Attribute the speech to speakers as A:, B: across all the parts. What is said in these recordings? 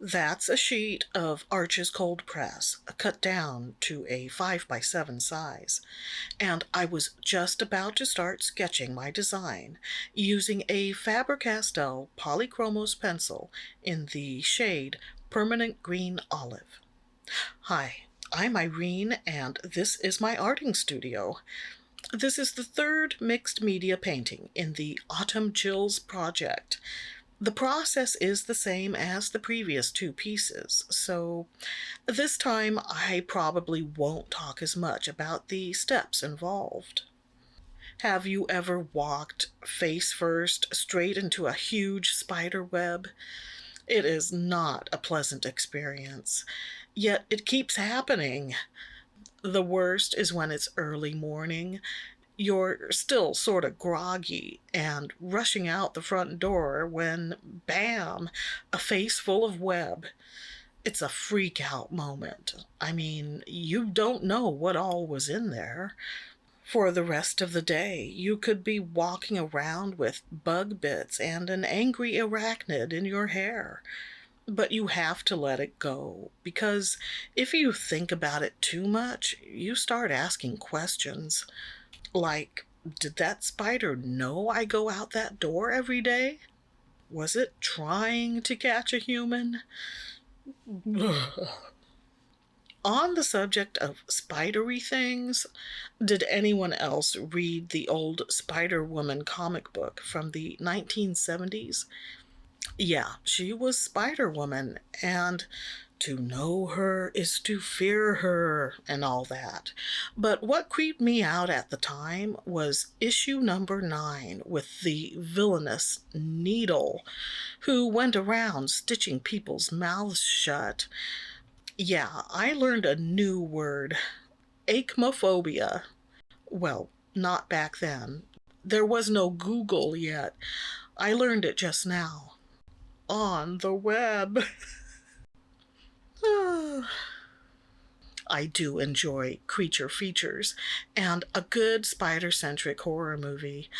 A: That's a sheet of Arches cold press, cut down to a 5 by 7 size, and I was just about to start sketching my design using a Faber-Castell Polychromos pencil in the shade Permanent Green Olive. Hi, I'm Irene, and this is my arting studio. This is the third mixed media painting in the Autumn Chills project. The process is the same as the previous two pieces, so this time I probably won't talk as much about the steps involved. Have you ever walked face first straight into a huge spider web? It is not a pleasant experience, yet it keeps happening. The worst is when it's early morning. You're still sort of groggy and rushing out the front door when, bam, a face full of web. It's a freak out moment. I mean, you don't know what all was in there. For the rest of the day, you could be walking around with bug bits and an angry arachnid in your hair. But you have to let it go, because if you think about it too much, you start asking questions. Like, did that spider know I go out that door every day? Was it trying to catch a human? On the subject of spidery things, did anyone else read the old Spider-Woman comic book from the 1970s? Yeah, she was Spider-Woman, and to know her is to fear her, and all that. But what creeped me out at the time was issue number 9 with the villainous Needle, who went around stitching people's mouths shut. Yeah, I learned a new word, acmophobia. Well, not back then. There was no Google yet. I learned it just now. On the web. I do enjoy creature features and a good spider-centric horror movie.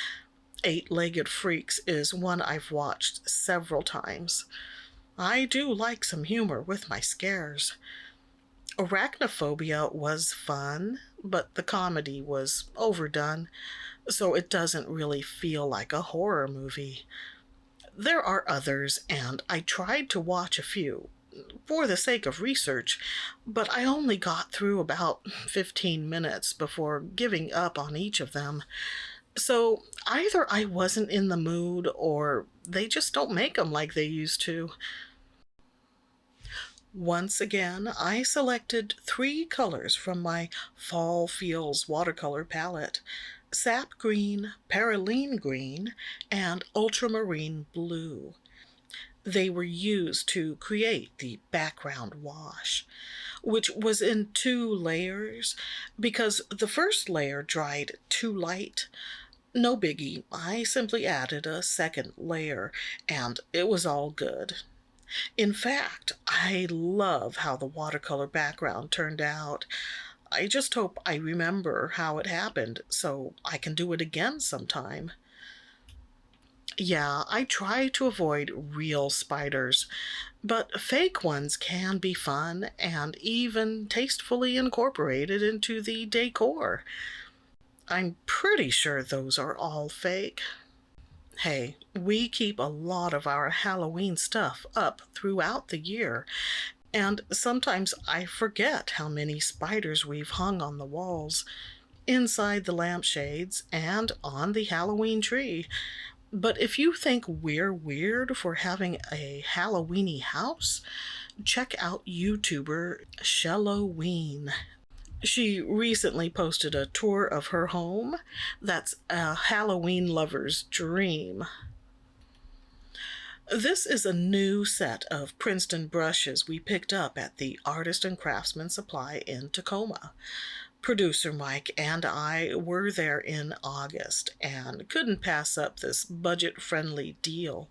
A: Eight-Legged Freaks is one I've watched several times. I do like some humor with my scares. Arachnophobia was fun, but the comedy was overdone, so it doesn't really feel like a horror movie. There are others, and I tried to watch a few for the sake of research, but I only got through about 15 minutes before giving up on each of them. So either I wasn't in the mood or they just don't make them like they used to. Once again, I selected 3 colors from my Fall Feels watercolor palette: sap green, paraline green, and ultramarine blue. They were used to create the background wash, which was in 2 layers because the first layer dried too light. No biggie, I simply added a second layer and it was all good. In fact, I love how the watercolor background turned out. I just hope I remember how it happened so I can do it again sometime. Yeah, I try to avoid real spiders, but fake ones can be fun and even tastefully incorporated into the decor. I'm pretty sure those are all fake. Hey, we keep a lot of our Halloween stuff up throughout the year, and sometimes I forget how many spiders we've hung on the walls, inside the lampshades, and on the Halloween tree. But if you think we're weird for having a Halloweeny house, check out YouTuber Shelloween. She recently posted a tour of her home. That's a Halloween lover's dream. This is a new set of Princeton brushes we picked up at the Artist and Craftsman Supply in Tacoma. Producer Mike and I were there in August and couldn't pass up this budget-friendly deal.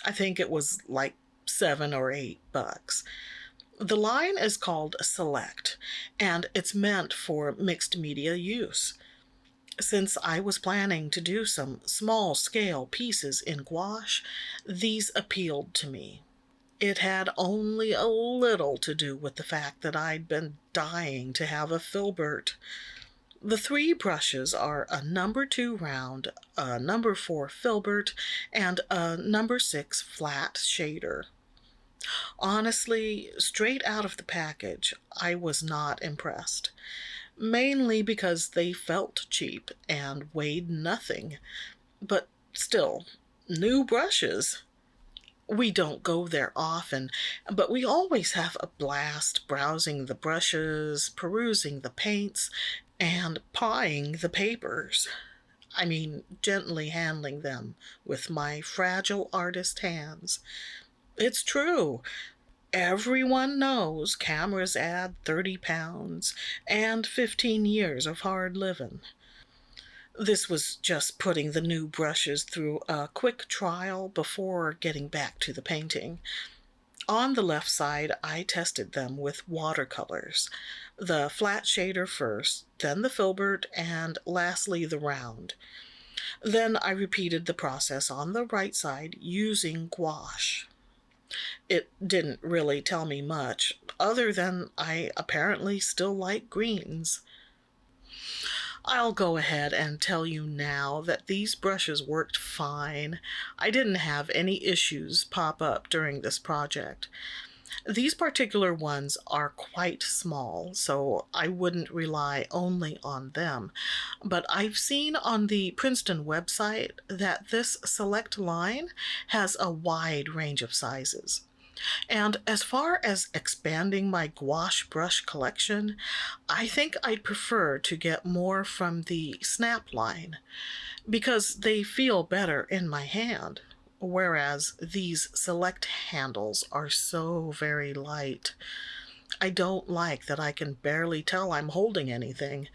A: I think it was like $7 or $8. The line is called Select, and it's meant for mixed media use. Since I was planning to do some small-scale pieces in gouache, these appealed to me. It had only a little to do with the fact that I'd been dying to have a filbert. The three brushes are a number 2 round, a number 4 filbert, and a number 6 flat shader. Honestly, straight out of the package, I was not impressed, mainly because they felt cheap and weighed nothing. But still, new brushes. We don't go there often, but we always have a blast browsing the brushes, perusing the paints, and pawing the papers. I mean, gently handling them with my fragile artist hands. It's true. Everyone knows cameras add 30 pounds and 15 years of hard living. This was just putting the new brushes through a quick trial before getting back to the painting. On the left side, I tested them with watercolors. The flat shader first, then the filbert, and lastly the round. Then I repeated the process on the right side using gouache. It didn't really tell me much, other than I apparently still like greens. I'll go ahead and tell you now that these brushes worked fine. I didn't have any issues pop up during this project. These particular ones are quite small, so I wouldn't rely only on them. But I've seen on the Princeton website that this select line has a wide range of sizes. And as far as expanding my gouache brush collection, I think I'd prefer to get more from the snap line because they feel better in my hand, whereas these select handles are so very light. I don't like that I can barely tell I'm holding anything,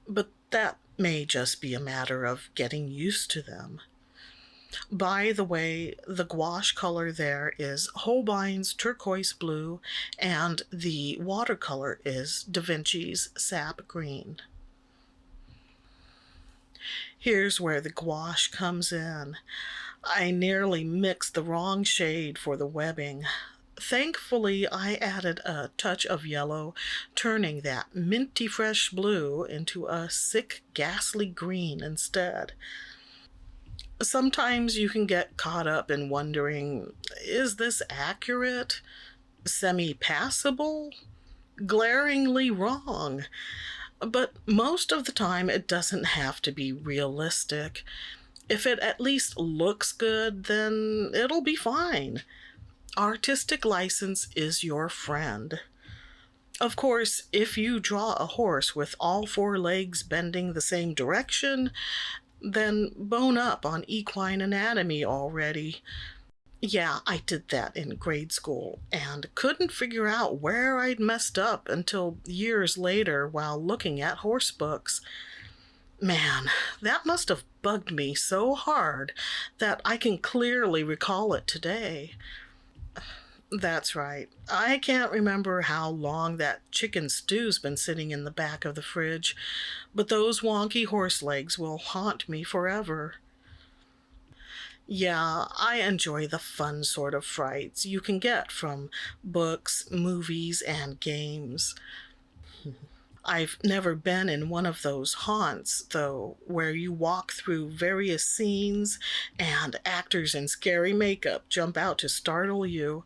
A: but that may just be a matter of getting used to them. By the way, the gouache color there is Holbein's turquoise blue, and the watercolor is Da Vinci's sap green. Here's where the gouache comes in. I nearly mixed the wrong shade for the webbing. Thankfully, I added a touch of yellow, turning that minty fresh blue into a sick, ghastly green instead. Sometimes you can get caught up in wondering, is this accurate? Semi-passable? Glaringly wrong? But most of the time it doesn't have to be realistic. If it at least looks good, then it'll be fine. Artistic license is your friend. Of course, if you draw a horse with all 4 legs bending the same direction, then bone up on equine anatomy already. Yeah, I did that in grade school and couldn't figure out where I'd messed up until years later while looking at horse books. Man, that must have bugged me so hard that I can clearly recall it today. That's right. I can't remember how long that chicken stew's been sitting in the back of the fridge, but those wonky horse legs will haunt me forever. Yeah, I enjoy the fun sort of frights you can get from books, movies, and games. I've never been in one of those haunts, though, where you walk through various scenes and actors in scary makeup jump out to startle you.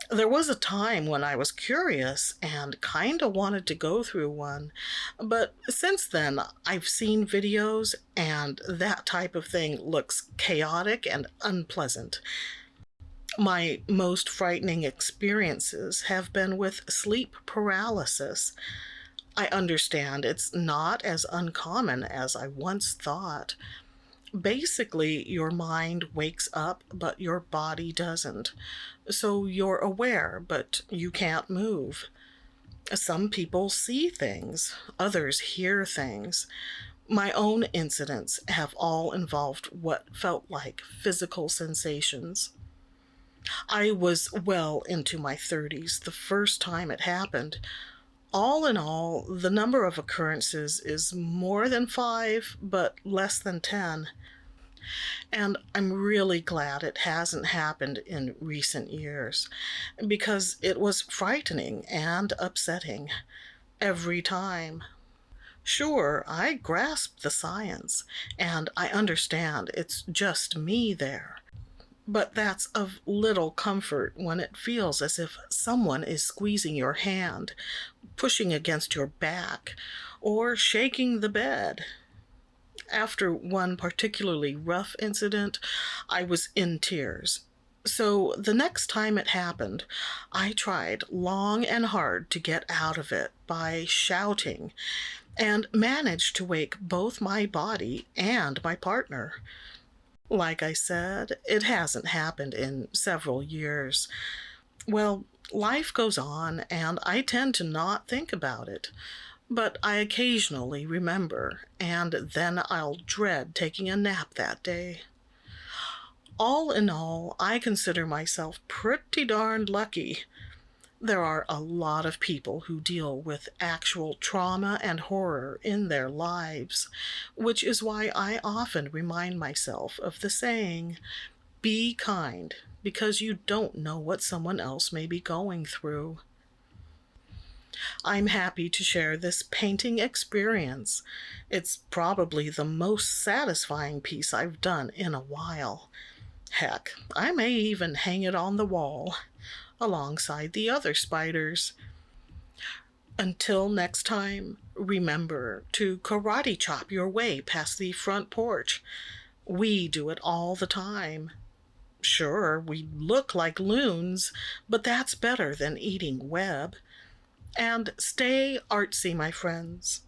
A: There was a time when I was curious and kinda wanted to go through one, but since then I've seen videos and that type of thing looks chaotic and unpleasant. My most frightening experiences have been with sleep paralysis. I understand it's not as uncommon as I once thought. Basically, your mind wakes up, but your body doesn't. So you're aware, but you can't move. Some people see things, others hear things. My own incidents have all involved what felt like physical sensations. I was well into my 30s the first time it happened. All in all, the number of occurrences is more than 5, but less than 10. And I'm really glad it hasn't happened in recent years because it was frightening and upsetting every time. Sure, I grasp the science and I understand it's just me there. But that's of little comfort when it feels as if someone is squeezing your hand, pushing against your back, or shaking the bed. After one particularly rough incident, I was in tears. So the next time it happened, I tried long and hard to get out of it by shouting and managed to wake both my body and my partner. Like I said, it hasn't happened in several years. Well, life goes on, and I tend to not think about it. But I occasionally remember, and then I'll dread taking a nap that day. All in all, I consider myself pretty darned lucky. There are a lot of people who deal with actual trauma and horror in their lives, which is why I often remind myself of the saying, be kind, because you don't know what someone else may be going through. I'm happy to share this painting experience. It's probably the most satisfying piece I've done in a while. Heck, I may even hang it on the wall, alongside the other spiders. Until next time, remember to karate chop your way past the front porch. We do it all the time. Sure, we look like loons, but that's better than eating web. And stay artsy, my friends.